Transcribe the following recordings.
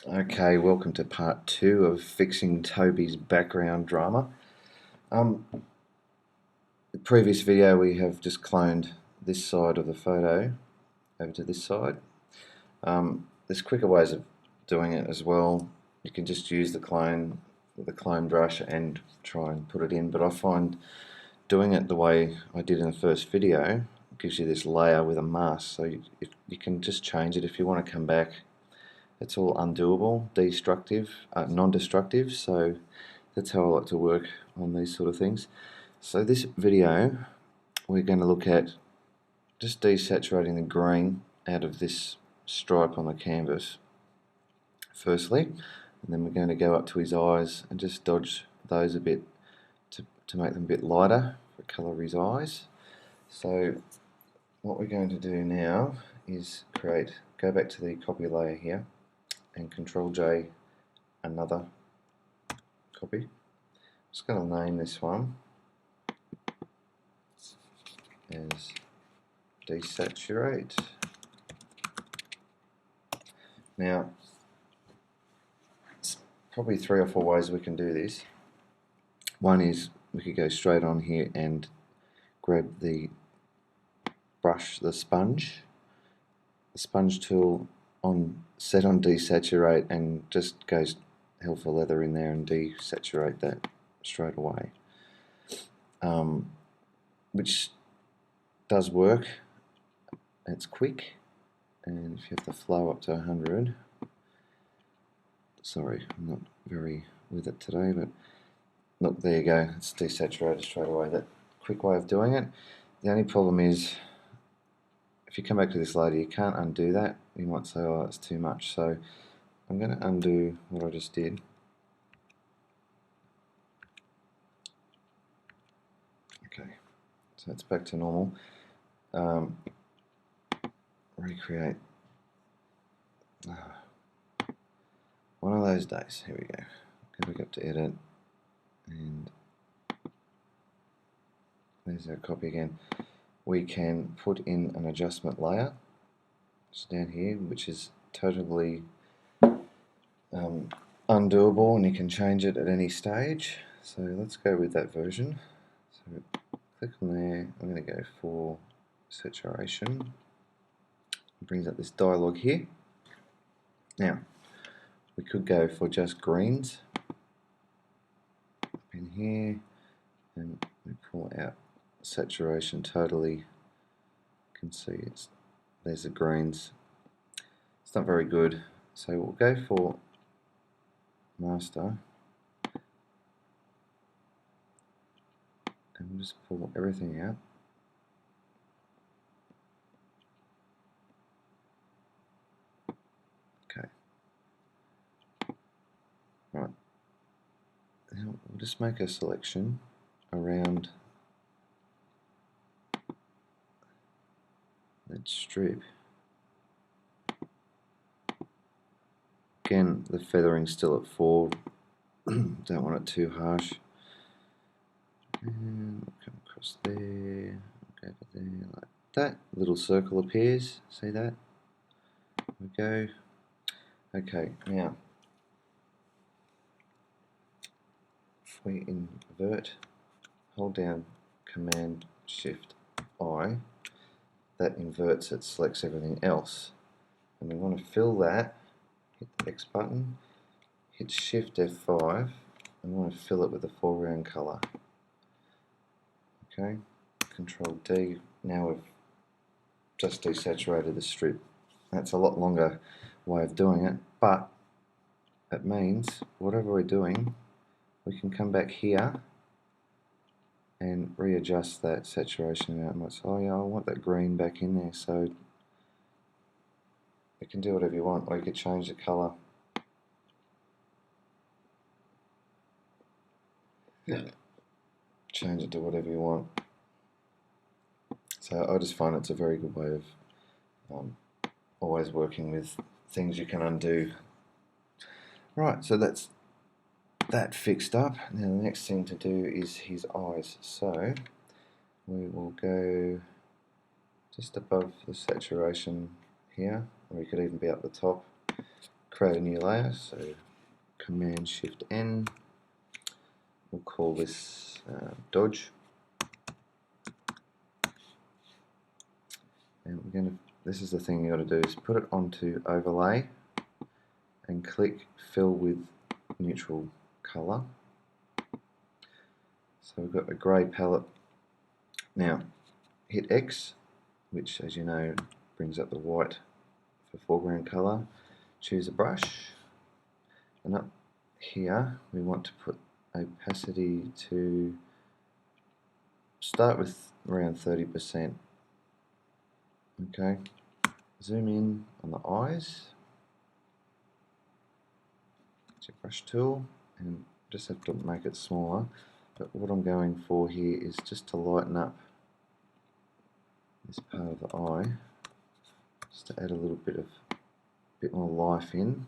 Okay, welcome to part 2 of fixing Toby's background drama. The previous video we have just cloned this side of the photo over to this side. There's quicker ways of doing it as well. You can just use the clone brush and try and put it in, but I find doing it the way I did in the first video gives you this layer with a mask, so you can just change it if you want to come back. It's all undoable, non-destructive, so that's how I like to work on these sort of things. So this video, we're going to look at just desaturating the green out of this stripe on the canvas, firstly, and then we're going to go up to his eyes and just dodge those a bit to make them a bit lighter for the colour of his eyes. So what we're going to do now is go back to the copy layer here, and Control J another copy. I'm just going to name this one as desaturate. Now, it's probably 3 or 4 ways we can do this. One is we could go straight on here and grab the brush, the sponge tool set on desaturate, and just goes hell for leather in there and desaturate that straight away, which does work. It's quick, and if you have the flow up to 100, sorry, I'm not very with it today, but look, there you go, it's desaturated straight away. That quick way of doing it. The only problem is, if you come back to this later, you can't undo that. You might say, oh, that's too much. So I'm going to undo what I just did. Okay, so it's back to normal. Recreate. One of those days. Here we go. Go back up to edit, and there's our copy again. We can put in an adjustment layer, just down here, which is totally undoable, and you can change it at any stage. So let's go with that version. So click on there. I'm going to go for saturation. It brings up this dialog here. Now, we could go for just greens up in here, and we pull out saturation totally. You can see there's the greens. It's not very good, so we'll go for master, and we'll just pull everything out. Okay. Right. Now we'll just make a selection around that strip. Again, the feathering's still at 4. Don't want it too harsh. And we'll come across there, go over there like that. Little circle appears. See that? There we go. Okay, now if we invert, hold down Command Shift I, that inverts it, selects everything else. And we want to fill that. Hit the X button, hit Shift F5, and we want to fill it with a foreground colour. Okay, Control D. Now we've just desaturated the strip. That's a lot longer way of doing it, but it means whatever we're doing, we can come back here and readjust that saturation amount. Oh yeah, I want that green back in there, so you can do whatever you want, or you could change the colour. Change it to whatever you want. So I just find it's a very good way of always working with things you can undo. Right, so that's that fixed up. Now the next thing to do is his eyes. So we will go just above the saturation here, or you could even be up the top. create a new layer, so Command Shift N. We'll call this Dodge, and we're going to. This is the thing you got to do: is put it onto Overlay, and click Fill with Neutral Color. So we've got a grey palette. Now hit X, which, as you know, brings up the white for foreground colour. Choose a brush, and up here we want to put opacity to start with around 30%. Okay, zoom in on the eyes, it's your brush tool, and just have to make it smaller. But what I'm going for here is just to lighten up this part of the eye, just to add a little bit more life in.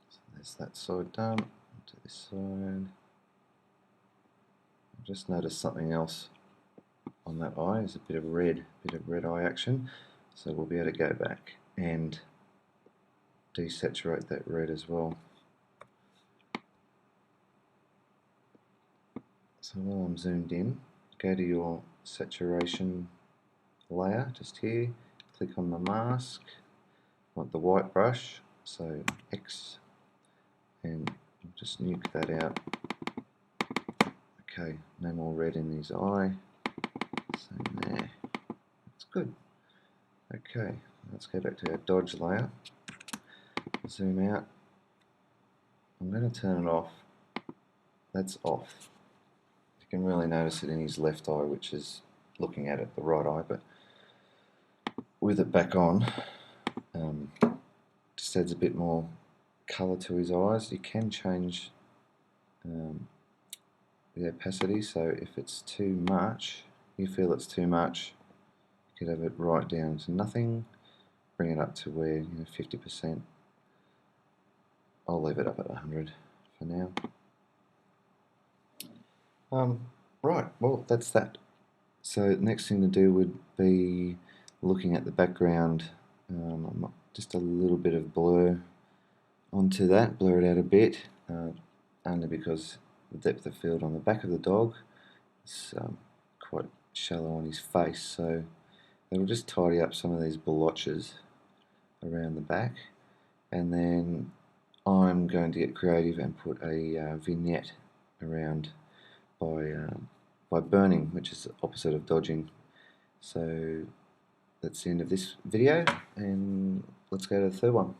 So there's that side done. To this side. Just notice something else on that eye is a bit of red eye action. So we'll be able to go back and desaturate that red as well. So while I'm zoomed in, go to your saturation layer just here, click on the mask, want the white brush, so X, and just nuke that out. Okay, no more red in his eye, so there, that's good. Okay, let's go back to our Dodge layer, zoom out, I'm going to turn it off, that's off. You can really notice it in his left eye, which is looking at it, the right eye, but with it back on, just adds a bit more colour to his eyes. You can change the opacity, so if it's too much, you feel it's too much, you could have it right down to nothing, bring it up to where, 50%. I'll leave it up at 100 for now. Right, well, that's that. So next thing to do would be looking at the background, just a little bit of blur onto that, blur it out a bit, only because the depth of field on the back of the dog is quite shallow on his face, so it'll just tidy up some of these blotches around the back. And then I'm going to get creative and put a vignette around by burning, which is the opposite of dodging. So that's the end of this video, and let's go to the third one.